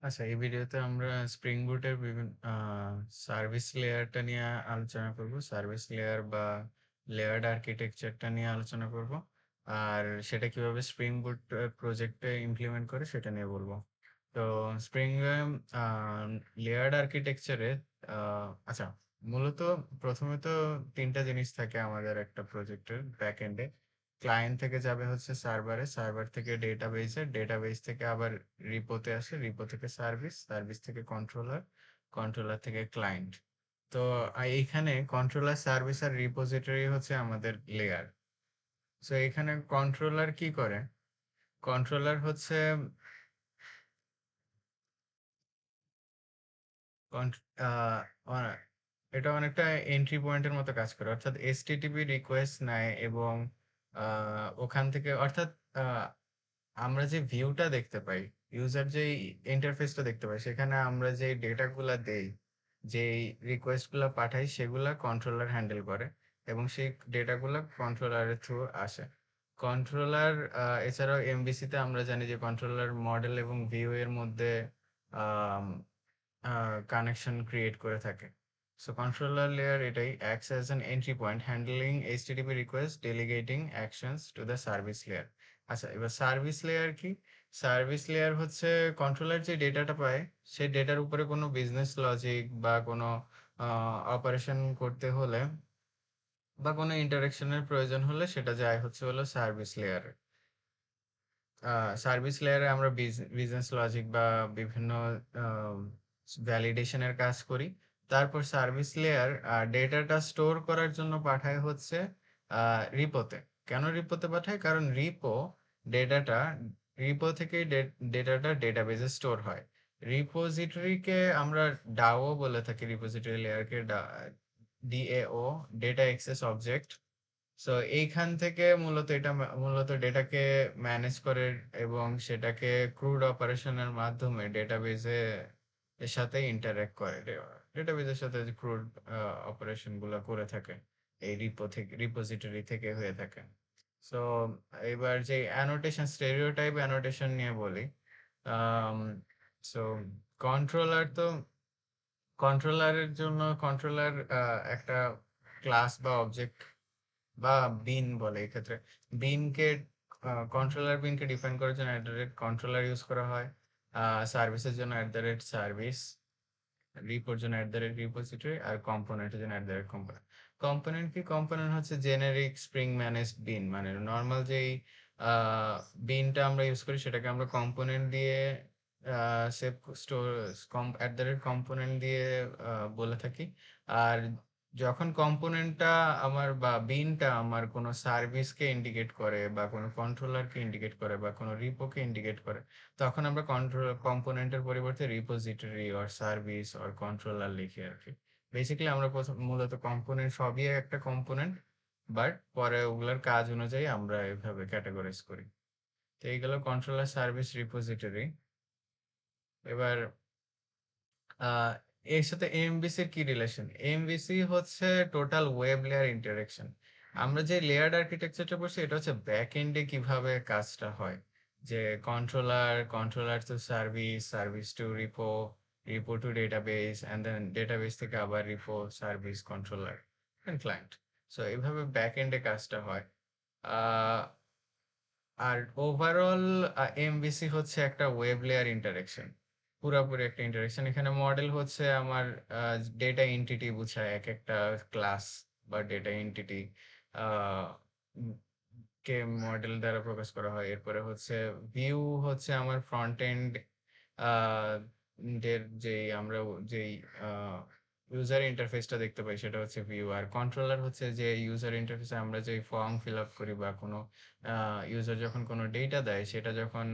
আচ্ছা, এই ভিডিওতে আমরা স্প্রিং বুটের বিভিন্ন সার্ভিস লেয়ারটা নিয়ে আলোচনা করব। সার্ভিস লেয়ার বা লেয়ার্ড আর্কিটেকচারটা নিয়ে আলোচনা করব। আর সেটা কিভাবে স্প্রিং বুট প্রজেক্টে ইমপ্লিমেন্ট করে সেটা নিয়ে বলবো। তো স্প্রিং লেয়ার্ড আর্কিটেকচারে আচ্ছা, মূলত প্রথমে তো তিনটা জিনিস থাকে আমাদের একটা প্রজেক্টের ব্যাক এন্ডে। ক্লায়েন্ট থেকে যাবে হচ্ছে সার্ভারে, সার্ভার থেকে ডেটাবেসে, ডেটাবেস থেকে আবার রিপোতে আসে, রিপো থেকে সার্ভিস, সার্ভিস থেকে কন্ট্রোলার, কন্ট্রোলার থেকে ক্লায়েন্ট। তো এইখানে কন্ট্রোলার, সার্ভিস আর রিপোজিটরি হচ্ছে আমাদের লেয়ার। সো এখানে কন্ট্রোলার কি করে? কন্ট্রোলার হচ্ছে কন্ট্র- আহ, অ- এটা অনেকটা এন্ট্রি পয়েন্টের মতো কাজ করে, অর্থাৎ এসটিটিপি রিকোয়েস্ট নেয় এবং ওখান থেকে, অর্থাৎ আহ, আমরা যে ভিউটা দেখতে পাই, ইউজার যে ইন্টারফেসটা দেখতে পাই, সেখানে আমরা যে ডেটাগুলা দেই, যে রিকোয়েস্ট গুলা পাঠাই, সেগুলা কন্ট্রোলার হ্যান্ডেল করে এবং সেই ডেটাগুলা কন্ট্রোলারের থ্রু আসে। কন্ট্রোলার এছাড়াও এমভিসি তে আমরা জানি যে কন্ট্রোলার মডেল এবং ভিউ এর মধ্যে কানেকশন ক্রিয়েট করে থাকে। সো কন্ট্রোলার লেয়ার এটাই acts as an entry point handling HTTP requests, delegating actions to the service layer. আচ্ছা, এবার সার্ভিস লেয়ার কি? সার্ভিস লেয়ার হচ্ছে কন্ট্রোলার যে ডেটাটা পায়, সেই ডেটার উপরে কোনো বিজনেস লজিক বা কোনো অপারেশন করতে হলে বা কোনো ইন্টারাকশনের প্রয়োজন হলে সেটা যায় হচ্ছে হলো সার্ভিস লেয়ারে। সার্ভিস লেয়ারে আমরা বিজনেস লজিক বা বিভিন্ন ভ্যালিডেশনের কাজ করি। তারপর সার্ভিস লেয়ার ডেটাটা স্টোর করার জন্য পাঠায় হচ্ছে রিপোতে। কেন রিপোতে পাঠায়? কারণ ডেটাটা রিপো থেকেই ডেটাটা ডেটাবেজে স্টোর হয়। রিপোজিটরিকে আমরা ডাও বলে থাকি, রিপোজিটরি লেয়ারকে DAO, data access object. So এইখান থেকে মূলত ডেটাকে ম্যানেজ করে এবং সেটাকে ক্রুড অপারেশনের মাধ্যমে ডেটাবেজে এর সাথে ইন্টারঅ্যাক্ট করে। ডেটাবেজের সাথে যে ক্রুড অপারেশন গুলো করে থাকে, এই রিপোজিটরি থেকে হয়ে থাকে। সো এবার যে অ্যানোটেশন, স্টেরিওটাইপ অ্যানোটেশন নিয়ে বলি। সো কন্ট্রোলার তো কন্ট্রোলারের জন্য কন্ট্রোলার একটা ক্লাস বা অবজেক্ট বা বিন বলে এক্ষেত্রে। বিনকে বিনকে ডিফাইন করার জন্য কন্ট্রোলার ইউজ করা হয়। সার্ভিসের জন্য সার্ভিস, রিপোর জন্য রিপোজিটরি, আর কম্পোনেন্টের জন্য কম্পোনেন্ট। কম্পোনেন্ট কি? কম্পোনেন্ট হচ্ছে জেনেরিক স্প্রিং ম্যানেজড বিন, মানে নর্মাল যেই বিনটা আমরা ইউজ করি সেটাকে আমরা কম্পোনেন্ট দিয়ে সেভ স্টোর কম্পোনেন্ট দিয়ে বলে থাকি। আর যখন কম্পোনেন্টটা আমার বা বিনটা আমার কোনো সার্ভিসকে ইন্ডিকেট করে বা কোনো কন্ট্রোলারকে ইন্ডিকেট করে বা কোনো রিপোকে ইন্ডিকেট করে, তখন আমরা কম্পোনেন্টের পরিবর্তে repository or service or controller লিখি আর কি। বেসিক্যালি আমরা মূলত কম্পোনেন্ট সবই একটা কম্পোনেন্ট, বাট পরে ওগুলোর কাজ অনুযায়ী আমরা এভাবে ক্যাটাগরাইজ করি। তো এইগুলো কন্ট্রোলার, সার্ভিস, রিপোজিটরি। এবার আহ এর সাথে এমভিসি এর কি রিলেশন? এমভিসি হচ্ছে টোটাল ওয়েব লেয়ার ইন্টারেকশন। আমরা যে লেয়ার্ড আর্কিটেকচারটা বলছি, এটা হচ্ছে ব্যাক এন্ডে কিভাবে কাজটা হয়, যে controller to service, service to repo, repo to database, and then database থেকে আবার repo, service, controller and client. So এইভাবে ব্যাক এন্ডে কাজটা হয়। আহ আর ওভারঅল এমভিসি হচ্ছে একটা ওয়েব লেয়ার ইন্টারেকশন, পুরোপুরি একটা ইন্টারেকশন। এখানে মডেল হচ্ছে আমার ডেটা এন্টিটি বুঝায়, এক একটা ক্লাস বা ডেটা এন্টিটি কে মডেল দ্বারা প্রকাশ করা হয়। এরপরে হচ্ছে ভিউ হচ্ছে আমার ফ্রন্ট এন্ড দের যেই আমরা যেই ইউজার ইন্টারফেসটা দেখতে পাই সেটা হচ্ছে ভিউ। আর কন্ট্রোলার হচ্ছে যে ইউজার ইন্টারফেসে আমরা যে ফর্ম ফিল আপ করি বা কোনো ইউজার যখন কোনো ডেটা দেয় সেটা যখন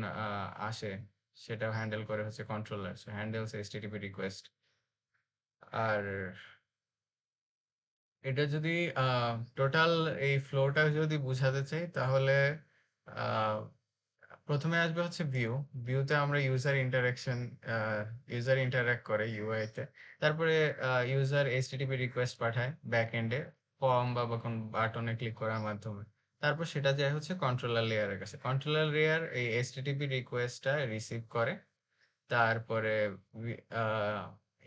আসে, সেটা হ্যান্ডেল করে হচ্ছে controller, so handles HTTP request. আর এটা যদি টোটাল এই ফ্লোটা যদি বুঝাতে চাই, তাহলে আহ, প্রথমে আসবে হচ্ছে ভিউতে আমরা ইউজার ইন্টারাক্ট করে ইউআই তে। তারপরে ইউজার এইচটিটিপি রিকোয়েস্ট পাঠায় ব্যাক এন্ডে, ফর্ম বা কোন বাটনে ক্লিক করার মাধ্যমে। তারপর সেটা যায় হচ্ছে কন্ট্রোলার লেয়ারের কাছে। কন্ট্রোলার লেয়ার এই এইচটিটিপি রিকোয়েস্টটা রিসিভ করে, তারপরে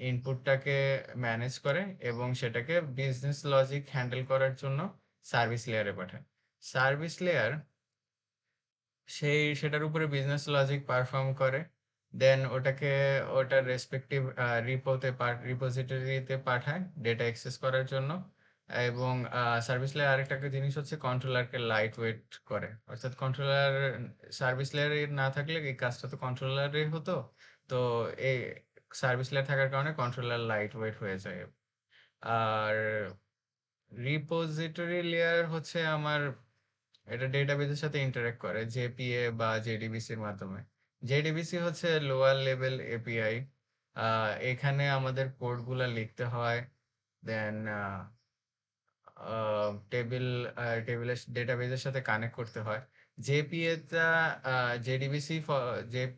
ইনপুটটাকে ম্যানেজ করে এবং সেটাকে বিজনেস লজিক হ্যান্ডেল করার জন্য সার্ভিস লেয়ারে পাঠায়। সার্ভিস লেয়ার সেটার উপরে বিজনেস লজিক পারফর্ম করে, দেন ওটাকে ওটার রেসপেক্টিভ রিপোজিটরিতে পাঠায় ডেটা অ্যাক্সেস করার জন্য। এবং সার্ভিস লেয়ার আরেকটা জিনিস হচ্ছে কন্ট্রোলারকে লাইট ওয়েট করে, অর্থাৎ কন্ট্রোলার সার্ভিস লেয়ারে না থাকলে এই কাজটা তো কন্ট্রোলারের হতো। তো এই সার্ভিস লেয়ার থাকার কারণে কন্ট্রোলার লাইট ওয়েট হয়ে যায়। আর রিপোজিটরি লেয়ার হচ্ছে আমার, এটা ডেটাবেজের সাথে ইন্টারঅ্যাক্ট করে জেপিএ বা জেডিবিসির মাধ্যমে। জেডিবিসি হচ্ছে লোয়ার লেভেল এপিআই। এখানে আমাদের কোডগুলা লিখতে হয়, দেন টেবিল টেবিলের ডেটাবেজের সাথে কানেক্ট করতে হয়। জেপিএ টা জেডিবিসি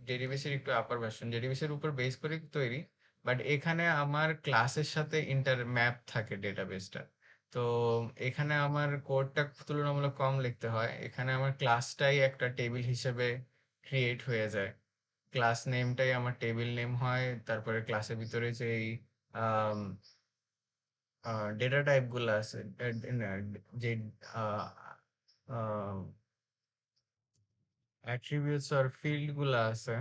জেডিবিসির একটু আপার ভার্সন, জেডিবিসির উপর বেস করে তৈরি, বাট এখানে আমার ক্লাসের সাথে ইন্টার ম্যাপ থাকে ডেটাবেসটা। তো এখানে আমার কোডটা তুলনামূলক কম লিখতে হয়, এখানে আমার ক্লাসটাই একটা টেবিল হিসেবে ক্রিয়েট হয়ে যায়। ক্লাস নেমটাই আমার টেবিল নেম হয়, তারপরে ক্লাসের ভিতরে যেই ডেটা টাইপ গুলো আছে, যে অ্যাট্রিবিউটস আর ফিল্ড গুলা আছে,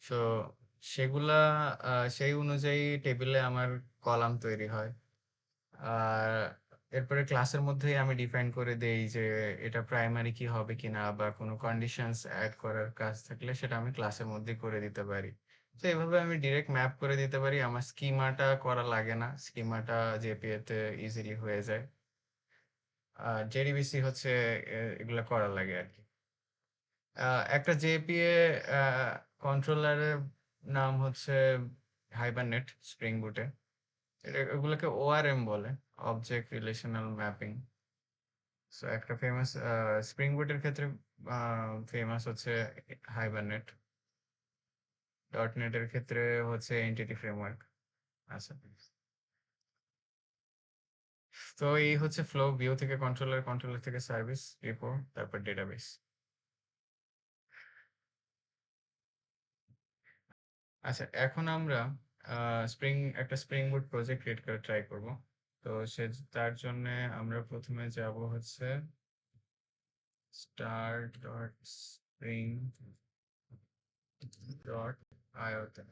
সো সেগুলা সেই অনুযায়ী টেবিলে আমার কলাম তৈরি হয়। আর এরপরে ক্লাসের মধ্যেই আমি ডিফাইন করে দেই যে এটা প্রাইমারি কি হবে কিনা, বা কোনো কন্ডিশনস অ্যাড করার কাজ থাকলে সেটা আমি ক্লাসের মধ্যে করে দিতে পারি। তো এভাবে আমি ডিরেক্ট ম্যাপ করে দিতে পারি, আমার স্কিমাটা করা লাগে না, স্কিমাটা জেপিএ তে ইজিলি হয়ে যায়। আর জেডিবিসি হচ্ছে এগুলা করা লাগে আর কি। একটা জেপিএ কন্ট্রোলারের নাম হচ্ছে হাইবারনেট স্প্রিং বুটে। এগুলোকে ওআরএম বলে, অবজেক্ট রিলেশনাল ম্যাপিং। সো একটা ফেমাস স্প্রিং বুটের ক্ষেত্রে ফেমাস হচ্ছে হাইবারনেট, ডট নেটের ক্ষেত্রে হচ্ছে এন্টিটি ফ্রেমওয়ার্ক। আচ্ছা, তো এই হচ্ছে ফ্লো, ভিউ থেকে কন্ট্রোলার, কন্ট্রোলার থেকে সার্ভিস, রিপো, তারপর ডেটাবেস। আচ্ছা, এখন আমরা একটা স্প্রিং বুট প্রজেক্ট ক্রিয়েট করে ট্রাই করব। তো তার জন্য আমরা প্রথমে যাব হচ্ছে start ডট স্প্রিং ডট আইও তে।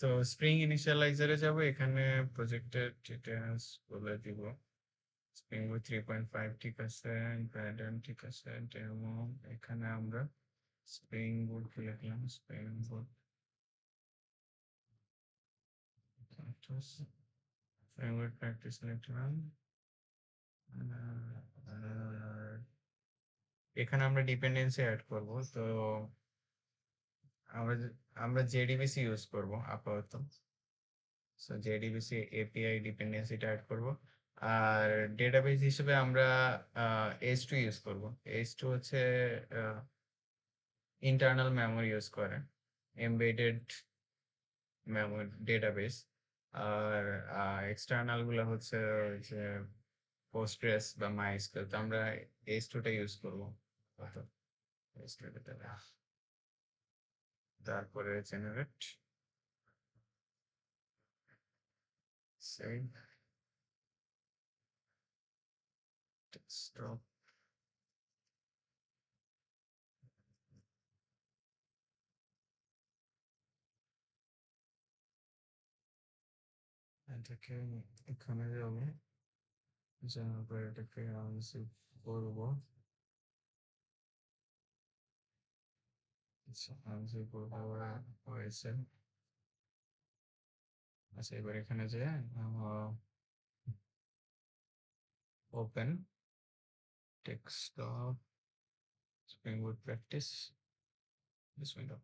তো স্প্রিং ইনিশিয়ালাইজারে যাব, এখানে প্রজেক্টের ডিটেলস বলে দিব। স্প্রিং বুট 3.5 ঠিক আছে, প্যাটার্ন ঠিক আছে, ডেমো। এখানে আমরা স্প্রিং বুট লিখলাম, স্প্রিং বুট ফ্রেমওয়ার্ক প্র্যাকটিস লিখলাম। আর এখানে আমরা ডিপেন্ডেন্সি অ্যাড করব। তো আমরা আমরা জেডিবিসি ইউজ করব আপাতত। সো জেডিবিসি এপিআই ডিপেন্ডেন্সিটা অ্যাড করব। আর ডেটাবেস হিসেবে আমরা এইচ2 ইউজ করব। এইচ2 হচ্ছে ইন্টারনাল মেমোরি ইউজ করে, এমবেডেড মেমোরি ডেটাবেস। আর এক্সটার্নাল গুলো হচ্ছে যে পোস্টগ্রেস বা মাইস্কুয়েল। তো আমরা এইচ2টা ইউজ করব। তারপরে জেনারেট, সেভ, ডেস্কটপ। এটাকে এখানে যাবো, যাওয়ার পর এটাকে আনজিপ করবো। আনজিপ হয়েছে। আচ্ছা, এবার এখানে যে open desktop spring boot practice this window.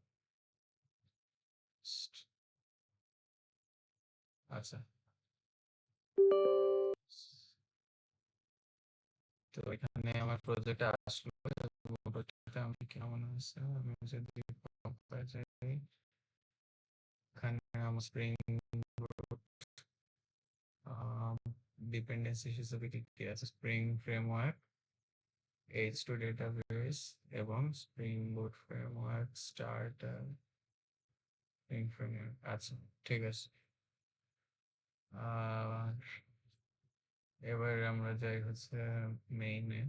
আচ্ছা, তো এখানে আমার প্রজেক্ট আসলো। প্রজেক্টটা আমি কেমন আছে আমি যদি compare যাই, এখানে আমার স্প্রিং ডিপেন্ডেন্সি হিসেবে কি কি আছে, স্প্রিং ফ্রেমওয়ার্ক, H2 ডেটাবেস এবং স্প্রিং বুট ফ্রেমওয়ার্ক স্টার্টার ফ্রেমওয়ার্ক। আচ্ছা, ঠিক আছে। আর এবার আমরা যাই হচ্ছে মেইনে।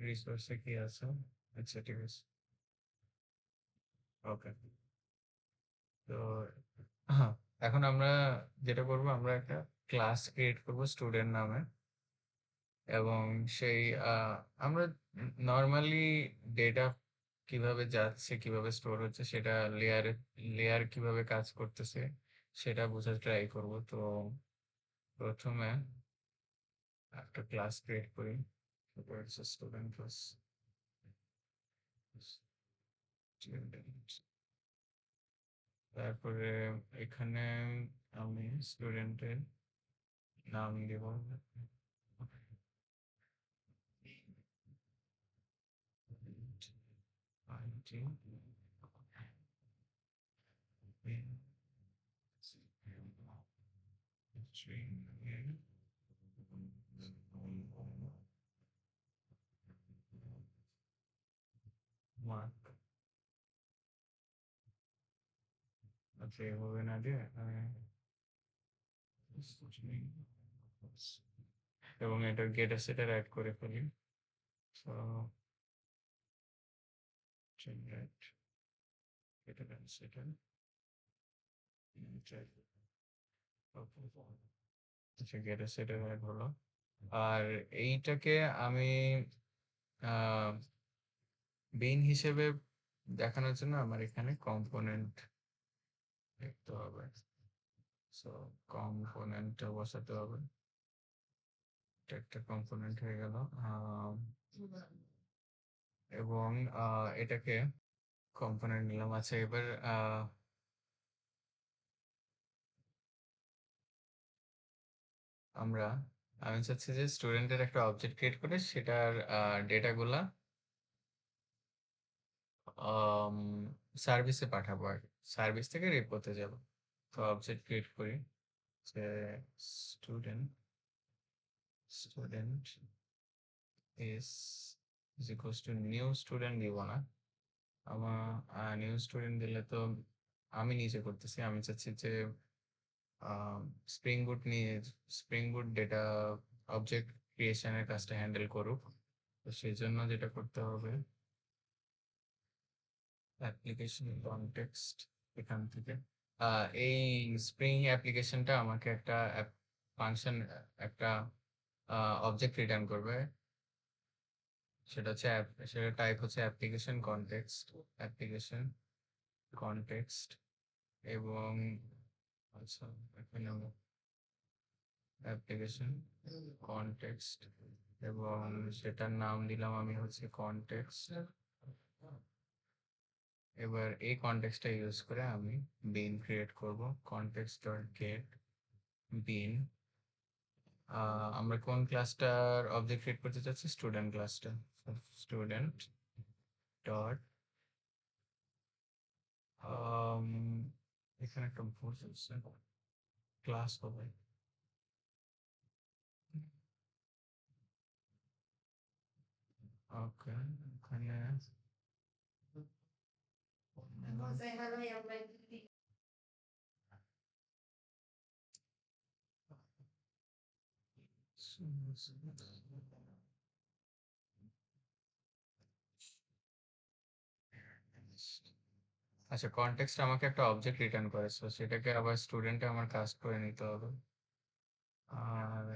রিসোর্সে কি আছে? আচ্ছা, ঠিক আছে। ওকে, তো হ্যাঁ, এখন আমরা যেটা করব, আমরা একটা ক্লাস ক্রিয়েট করব স্টুডেন্ট নামে। এবং সেই আমরা নর্মালি ডেটা কিভাবে যাচ্ছে, কিভাবে স্টোর হচ্ছে, সেটা লেয়ার কিভাবে কাজ করতেছে সেটা বোঝার ট্রাই করব। তো প্রথমে একটা ক্লাস ক্রিয়েট করি, স্টুডেন্ট ক্লাস। তারপরে এখানে আমি স্টুডেন্টের নাম দিব আইটি, মার্ক। আচ্ছা, এভাবে না দিয়ে এবং এটা গেট সেটার অ্যাড করে ফেলি। So generate get a সেটার আচ্ছা, গেট সেটার অ্যাড হলো। আর এইটাকে আমি বেইন হিসেবে দেখানোর জন্য আমার এখানে কম্পোনেন্ট লিখতে হবে। সো কম্পোনেন্টটা বসাতে হবে। এটা একটা কম্পোনেন্ট হয়ে গেল। এবং এটাকে কম্পোনেন্ট নিলাম। আচ্ছা, এবার আমি চাচ্ছি যে স্টুডেন্টের একটা অবজেক্ট ক্রিয়েট করে সেটার ডেটাগুলা সার্ভিসে পাঠাবো। আর সার্ভিস থেকে রিপোর্টে যাব। তো অবজেক্ট ক্রিয়েট করি যে student student is equals two new student দিব না। আমার নিউ স্টুডেন্ট দিলে তো আমি নিজে করতেছি। আমি চাচ্ছি যে স্প্রিং বুট নিয়ে স্প্রিং বুট ডেটা অবজেক্ট ক্রিয়েশনের কাজটা হ্যান্ডেল করুক। তো সেই জন্য যেটা করতে হবে, অ্যাপ্লিকেশন কনটেক্সট, এখান থেকে এই স্প্রিং অ্যাপ্লিকেশনটা আমাকে একটা ফাংশন, একটা অবজেক্ট রিটার্ন করবে। সেটা টাইপ হচ্ছে অ্যাপ্লিকেশন কনটেক্সট, অ্যাপ্লিকেশন কনটেক্সট। এবং আচ্ছা, এখানে অ্যাপ্লিকেশন কনটেক্সট এবং সেটার নাম দিলাম আমি হচ্ছে কনটেক্সট। এবার এই কনটেক্সটটা ইউজ করে আমি বিন ক্রিয়েট করব, কনটেক্সট ডট গেট বিন। আমরা কোন ক্লাসটার অবজেক্ট ক্রিয়েট করতে চাচ্ছি? স্টুডেন্ট ক্লাসটা। স্টুডেন্ট ডট এখানে একটা ভুল হচ্ছে, ক্লাস হবে। ওকে, এখানে আচ্ছা, কনটেক্সট আমাকে একটা অবজেক্ট রিটার্ন করে, so সেটাকে আবার স্টুডেন্টে আমার কাস্ট করে নিতে হবে। আর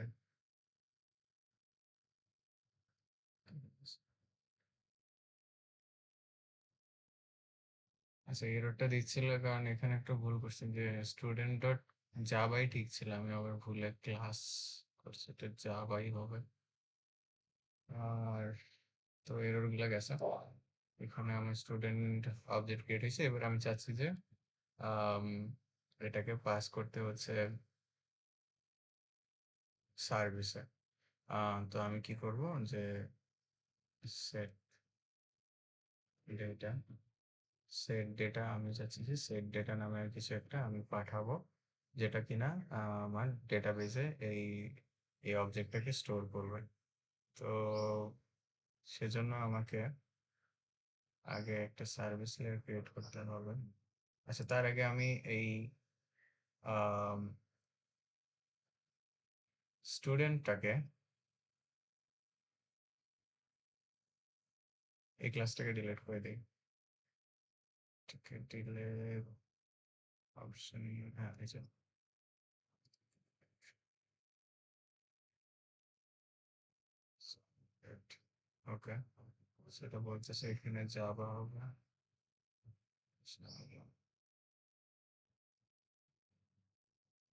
আচ্ছা, এররটা দিচ্ছিল কারণ এখানে একটা ভুল করছি যে স্টুডেন্ট ডট জাভাই ঠিক ছিল, আমি আবার ভুলে ক্লাস করছি, এটা জাভাই হবে। আর তো এরর গুলা গেছে। এখানে আমার স্টুডেন্ট অবজেক্ট ক্রিয়েট হয়েছে। এবার আমি চাচ্ছি যে আম, এটাকে পাস করতে হচ্ছে সার্ভিসে। তো আমি কি করব যে সেট ডেটা, আমি চাচ্ছি যে সেট ডেটা নামে আর কিছু একটা আমি পাঠাবো, যেটা কিনা আমার ডেটাবেজে এই এই অবজেক্টটাকে স্টোর করবে। তো সেজন্য আমাকে আগে একটা সার্ভিস লেয়ার ক্রিয়েট করতে হবে। আচ্ছা, তার আগে আমি এই স্টুডেন্টটাকে, এই ক্লাসটাকে ডিলিট করে দিই। ডিলিট অপশন, হ্যাঁ এই যে ওকে, সেটা বলতেছে এখানে যাবা হবে।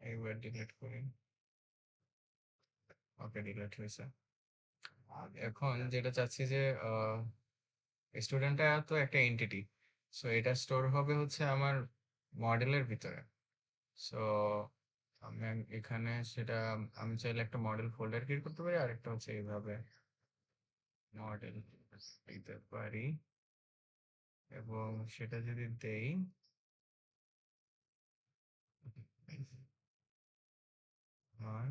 এইবার ডিলিট করি। ওকে, ডিলিট হয়েছে। এখন যেটা চাচ্ছি যে স্টুডেন্টটা তো একটা এন্টিটি, সো এটা স্টোর হবে হচ্ছে আমার মডেলের ভিতরে। সো আমি এখানে সেটা, আমি চাইলে একটা মডেল ফোল্ডার ক্রিয়েট করতে পারি, আর একটা হচ্ছে এইভাবে মডেল দিতে পারি, এবং সেটা যদি দেই, আর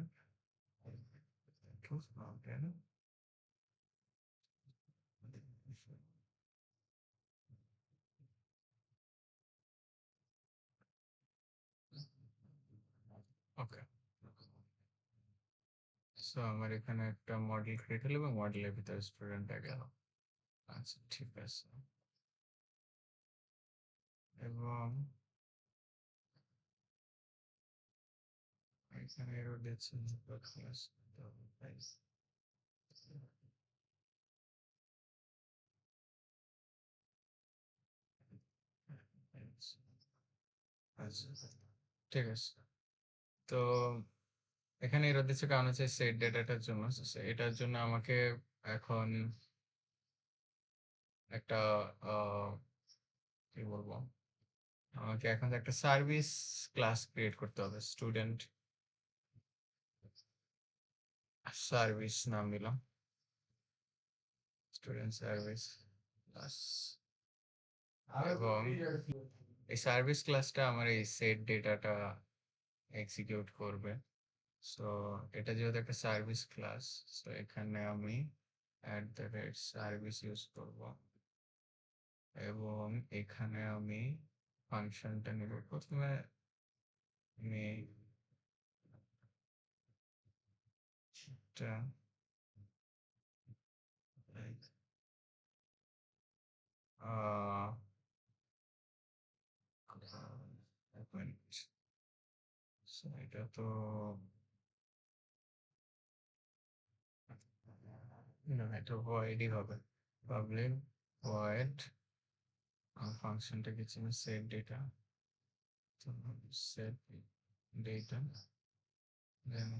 ওকে, সো আমার এখানে একটা মডেল ক্রিয়েট হলো এবং মডেলের ভিতরে স্টুডেন্টটা গেল। আচ্ছা, ঠিক আছে। এবং এখানে এরর দিচ্ছে ক্লাস। আচ্ছা, ঠিক আছে। তো এখানে এরর দিচ্ছে কারণ হচ্ছে সেট ডেটাটার জন্য। এটার জন্য আমাকে এখন একটা কি বলবো, আমাকে এখন একটা সার্ভিস ক্লাস ক্রিয়েট করতে হবে। স্টুডেন্ট সার্ভিস নাম দিলাম, স্টুডেন্ট সার্ভিস ক্লাস। এবং এই সার্ভিস ক্লাসটা আমার এই সেট ডেটাটা এক্সিকিউট করবে। সো এটা যেহেতু একটা সার্ভিস ক্লাস, সো এখানে আমি @সার্ভিস ইউজ করব, এবং এখানে আমি ফাংশনটা নিব। প্রথমে আমি এটা আহ, এক মিনিট। So, এটা তো না, এটা ভয়েডই হবে। পাবলিক ভয়েড ফাংশনটাকে চিনি set data, set data, then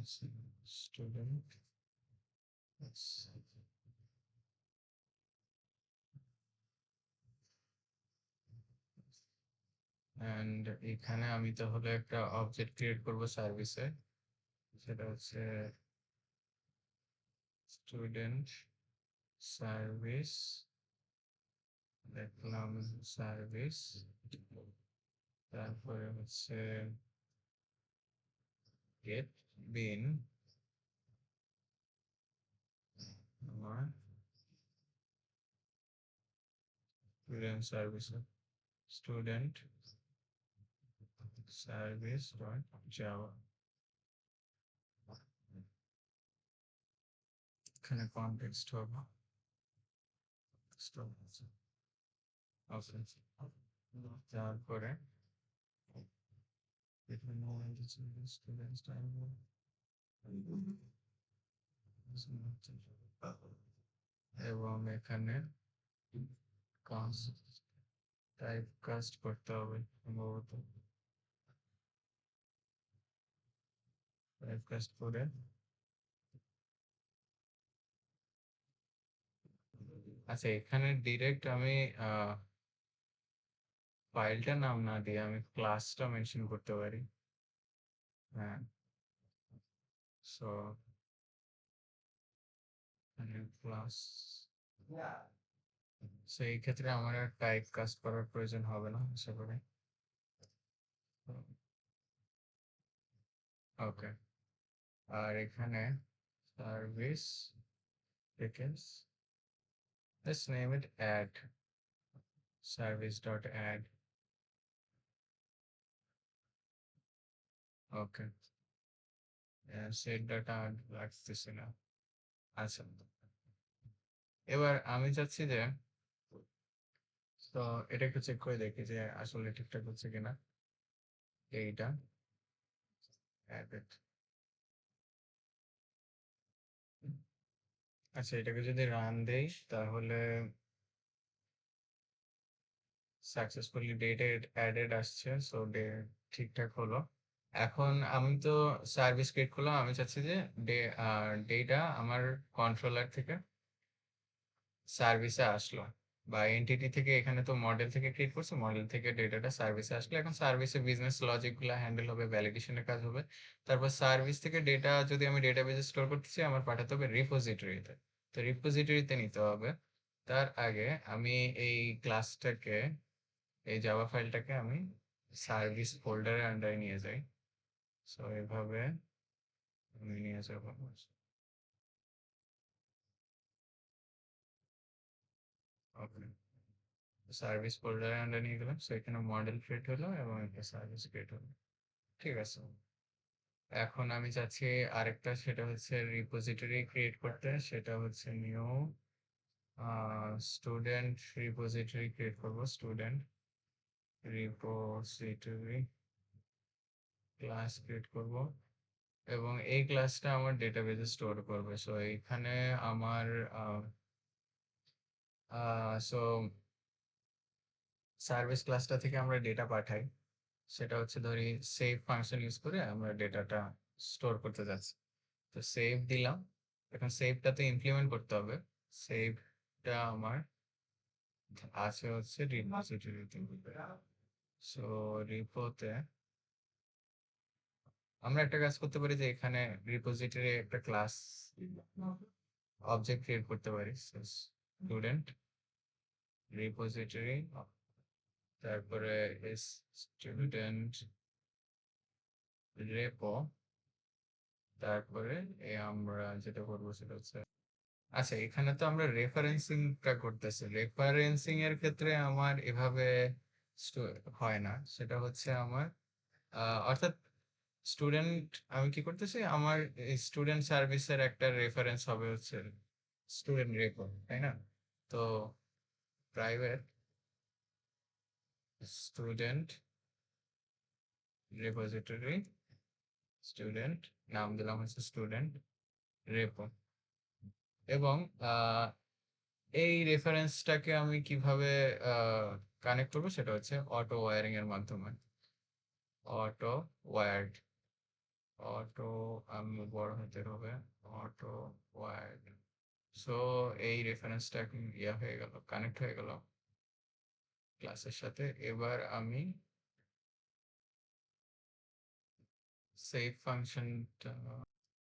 student, and এখানে আমি তাহলে একটা অবজেক্ট ক্রিয়েট করব সার্ভিসে, সেটা হচ্ছে স্টুডেন্ট সার্ভিস, দেখলাম সার্ভিস, তারপরে হচ্ছে গেট বিন আমার student service, student service dot Java. এখানে কনটেক্সট হবে তারপরে স্টুডেন্ট এবং এখানে টাইপ কাস্ট করতে হবে সম্ভবত। টাইপ কাস্ট করে আচ্ছা, এখানে ডিরেক্ট আমি ফাইলটার নাম না দিয়ে আমি ক্লাসটা মেনশন করতে পারি। হ্যাঁ, সো ক্লাস, সো এই ক্ষেত্রে আমার আর টাইপ কাস্ট করার প্রয়োজন হবে না আশা করি। ওকে, আর এখানে service because let's name it add service.add. Okay, set data লাগতেছে না। আচ্ছা, এবার আমি চাচ্ছি যে তো এটা একটু চেক করে দেখি যে আসলে ঠিকঠাক হচ্ছে কিনা। এইটা added। আচ্ছা, এটাকে যদি রান দেই তাহলে সাকসেসফুলি ডেটা অ্যাডেড আসছে, সো ঠিকঠাক হলো। এখন আমি তো সার্ভিস ক্রিয়েট করলাম, আমি চাচ্ছি যে ডেটা আমার কন্ট্রোলার থেকে সার্ভিসে আসলো, বা এনটিটি থেকে, এখানে তো মডেল থেকে ক্রিয়েট করছে, মডেল থেকে ডেটাটা সার্ভিসে আসলো। এখন সার্ভিসে বিজনেস লজিক গুলো হ্যান্ডেল হবে, ভ্যালিডেশনের কাজ হবে। তারপর সার্ভিস থেকে ডেটা যদি আমি ডেটাবেজে স্টোর করতেছি, আমার পাঠাতে হবে রিপোজিটরিতে। তো রিপোজিটরিতে নিতে হবে। তার আগে আমি এই ক্লাসটাকে, এই জাভা ফাইলটাকে আমি সার্ভিস ফোল্ডারের আন্ডারে নিয়ে যাই। সো এভাবে আমি নিয়ে যাব। ওকে, সার্ভিস ফোল্ডারের আন্ডারে নিয়ে গেলাম। সো এখানে মডেল ক্রিয়েট হলো এবং একটা সার্ভিস ক্রিয়েট হলো। ঠিক আছে, এখন আমি চাচ্ছি আরেকটা, সেটা হচ্ছে রিপোজিটরি ক্রিয়েট করতে। সেটা হচ্ছে নিউ স্টুডেন্ট রিপোজিটরি ক্রিয়েট করব। স্টুডেন্ট রিপোজিটরি ক্লাস ক্রিয়েট করব এবং এই ক্লাসটা আমার ডেটাবেজে স্টোর করবে। সো এখানে আমার সো সার্ভিস ক্লাসটা থেকে আমরা ডেটা পাঠাই, সেটা হচ্ছে ধরি সেভ ফাংশন ইউজ করে আমরা ডেটাটা স্টোর করতে যাচ্ছি। তো সেভ দিলাম। এখন সেভটা তো ইমপ্লিমেন্ট করতে হবে। সেভটা আমার আছে হচ্ছে রিপোজিটরিতে। সো রিপোতে আমরা একটা কাজ করতে পারি যে এখানে রিপোজিটরি একটা ক্লাস অবজেক্ট ক্রিয়েট করতে পারি। স্টুডেন্ট রিপোজিটরি, তারপরে স্টুডেন্ট রেপো, তারপরে আমরা যেটা করবো সেটা হচ্ছে, আচ্ছা এখানে তো আমরা রেফারেন্সিংটা করতেছি। রেফারেন্সিং এর ক্ষেত্রে আমার এভাবে হয় না। সেটা হচ্ছে আমার অর্থাৎ স্টুডেন্ট, আমি কি করতেছি, আমার স্টুডেন্ট সার্ভিসের একটা রেফারেন্স হবে হচ্ছে স্টুডেন্ট রেপো, তাই না? তো প্রাইভেট স্টুডেন্ট রিপোজিটরি, স্টুডেন্ট নাম দিলাম হচ্ছে স্টুডেন্ট রেপো। এবং এই রেফারেন্সটাকে আমি কিভাবে কানেক্ট করবো সেটা হচ্ছে অটো ওয়্যারিং এর মাধ্যমে। অটো ওয়্যার্ড, অটো, আমি বড় হতে হবে, অটো ওয়্যার্ড। সো এই রেফারেন্সটা ইয়া হয়ে গেল, কানেক্ট হয়ে গেল ক্লাসের সাথে। এবার আমি সেভ ফাংশনটা,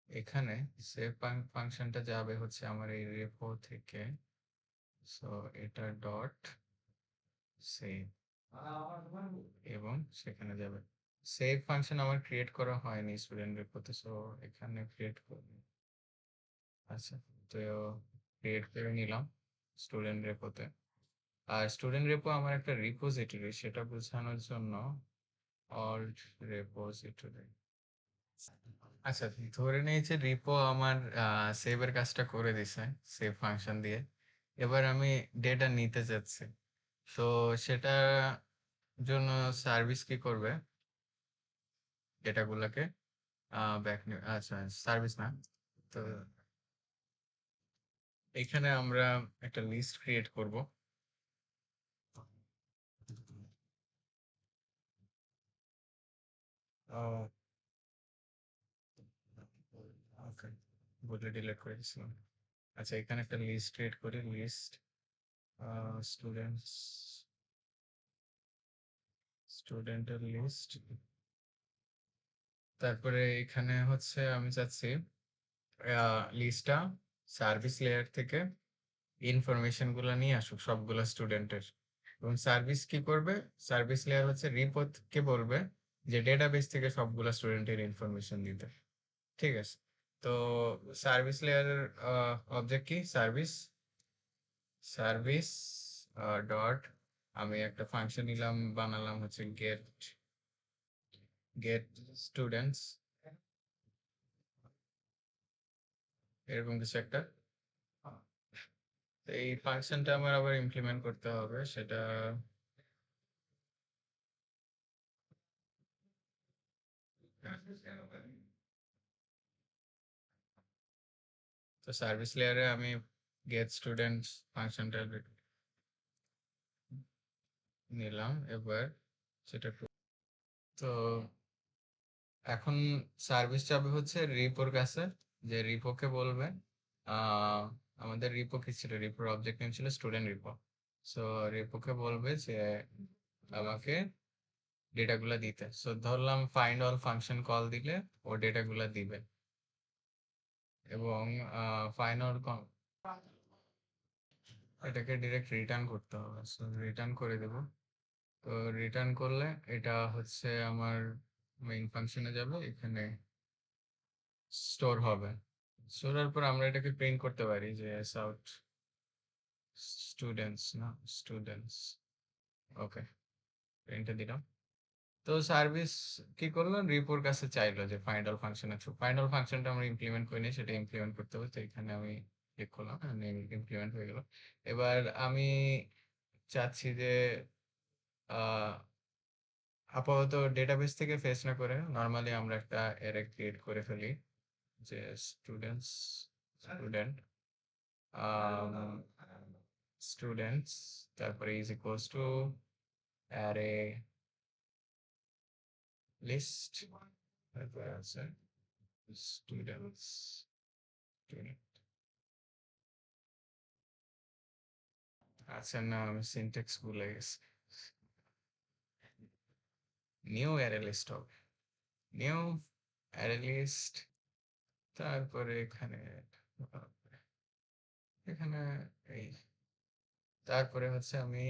এখানে সেভ ফাংশনটা যাবে হচ্ছে আমার এই রেপো থেকে। সো এটা ডট সেভ এবং সেখানে যাবে। সেভ ফাংশন আমার ক্রিয়েট করা হয়নি স্টুডেন্ট রেপোতে, সো এখানে ক্রিয়েট করব। আচ্ছা, তো ক্রিয়েট করে নিলাম স্টুডেন্ট রেপোতে। আর স্টুডেন্ট রেপো আমার একটা রিপোজিটরি, সেটা বোঝানোর জন্য অল্ট রেপোজিটরি। আচ্ছা, ধরে নিই যে রিপো আমার সেভের কাজটা করে দিছে সেভ ফাংশন দিয়ে। এবার আমি ডেটা নিতে চাচ্ছি। তো সেটা জন্য সার্ভিস কি করবে, ডেটাগুলোকে ব্যাক, আচ্ছা সার্ভিস না, তো এখানে আমরা একটা লিস্ট ক্রিয়েট করব। ওকে, বলে ডিলিট করে দিছিলাম। আচ্ছা, এখানে একটা লিস্ট ক্রিয়েট করি। লিস্ট স্টুডেন্টস, স্টুডেন্টের লিস্ট। তারপরে এখানে হচ্ছে আমি চাচ্ছি লিস্টটা সার্ভিস লেয়ার থেকে ইনফরমেশন গুলো নিয়ে আসুক সবগুলো স্টুডেন্টের। এবং সার্ভিস কি করবে, সার্ভিস লেয়ার হচ্ছে রিপোর্ট কে বলবে যে ডেটাবেস থেকে সবগুলো স্টুডেন্টের ইনফরমেশন দিতে। ঠিক আছে, তো সার্ভিস লেয়ারের অবজেক্ট কি? সার্ভিস ডট আমি একটা ফাংশন নিলাম, বানালাম হচ্ছে গেট স্টুডেন্টস, এরকম কিছু একটা। তো এই ফাংশনটা আমার আবার ইমপ্লিমেন্ট করতে হবে, সেটা তো সার্ভিস লেয়ারে আমি গেট স্টুডেন্টস ফাংশনটা নিলাম, এবার সেটা তো এখন সার্ভিস যাবে হচ্ছে রিপোর কাছে, যে রিপোকে বলবে আহ আমাদের রিপো কি ছিল, রিপোর অবজেক্ট নেম ছিল স্টুডেন্ট রিপো। সো রিপোকে বলবে যে আমাকে ডেটাগুলো দিতে। সো ধরলাম ফাইন্ড অল ফাংশন কল দিলে ও ডেটাগুলো দিবে, এবং ফাইন্ড অল এটাকে ডিরেক্ট রিটার্ন করতে হবে। সো রিটার্ন করে দেব। তো রিটার্ন করলে এটা হচ্ছে আমার মেইন ফাংশনে যাবে, এখানে স্টোর হবে। স্টোরের পর আমরা এটাকে প্রিন্ট করতে পারি যে আউট স্টুডেন্টস, না স্টুডেন্টস। ওকে, প্রিন্টে দিলাম। তো সার্ভিস কি করলো, রিপোর কাছে চাইলো যে ফাইন্ড অল ফাংশন আছে, ফাইন্ড অল ফাংশনটা আমরা ইমপ্লিমেন্ট করিনি, সেটা ইমপ্লিমেন্ট করতে হবে। তো এখানে আমি ক্লিক করলাম, ইমপ্লিমেন্ট হয়ে গেল। এবার আমি চাচ্ছি যে আহ আপাতত ডেটাবেস থেকে ফেচ না করে নর্মালি আমরা একটা অ্যারে ক্রিয়েট করে ফেলি, যে স্টুডেন্ট স্টুডেন্টস, তারপরে is equals to array list, তারপরে আছে স্টুডেন্টস স্টুডেন্ট। আচ্ছা না, আমি সিনট্যাক্স ভুলে গেছি, নিউ অ্যারে লিস্ট হবে, নিউ অ্যারে লিস্ট। তারপরে এখানে এখানে এই তারপরে হচ্ছে আমি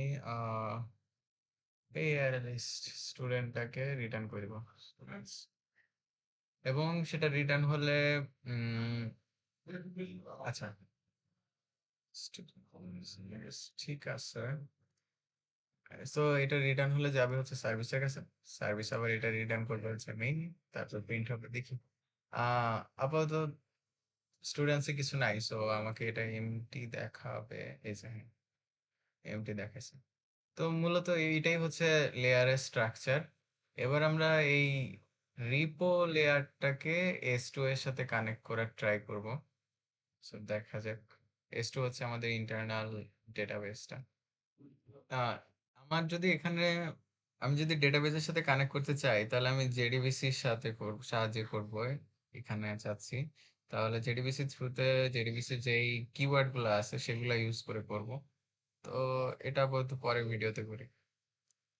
এই অ্যারে লিস্ট স্টুডেন্টটাকে রিটার্ন করে দেবো, স্টুডেন্টস। এবং সেটা রিটার্ন হলে আচ্ছা ঠিক আছে। তো এটা রিটার্ন হলে যাবে হচ্ছে সার্ভিসের কাছে, সার্ভিস আবার এটা রিটার্ন করবে হচ্ছে মেইন, তারপর প্রিন্ট হবে। দেখি আপাতত স্টুডেন্টসে কিছু নাই, সো আমাকে এটা এমটি দেখাবে, এই যে এমটি দেখাচ্ছে। তো মূলত এইটাই হচ্ছে লেয়ারের স্ট্রাকচার। এবার আমরা এই রিপো লেয়ারটাকে S2 এর সাথে কানেক্ট করার ট্রাই করব। সো দেখা যাক। S2 হচ্ছে আমাদের ইন্টারনাল ডেটাবেসটা। আমার যদি এখানে আমি যদি ডেটাবেসের সাথে কানেক্ট করতে চাই, তাহলে আমি জেডিবিসির সাথে সাহায্যে করব, এখানে চাচ্ছি। তাহলে জেডিবিসি থ্রুতে জেডিবিসির যেই কিওয়ার্ড গুলো আছে সেগুলো ইউজ করে করব। তো এটা আপাতত পরে ভিডিওতে করি।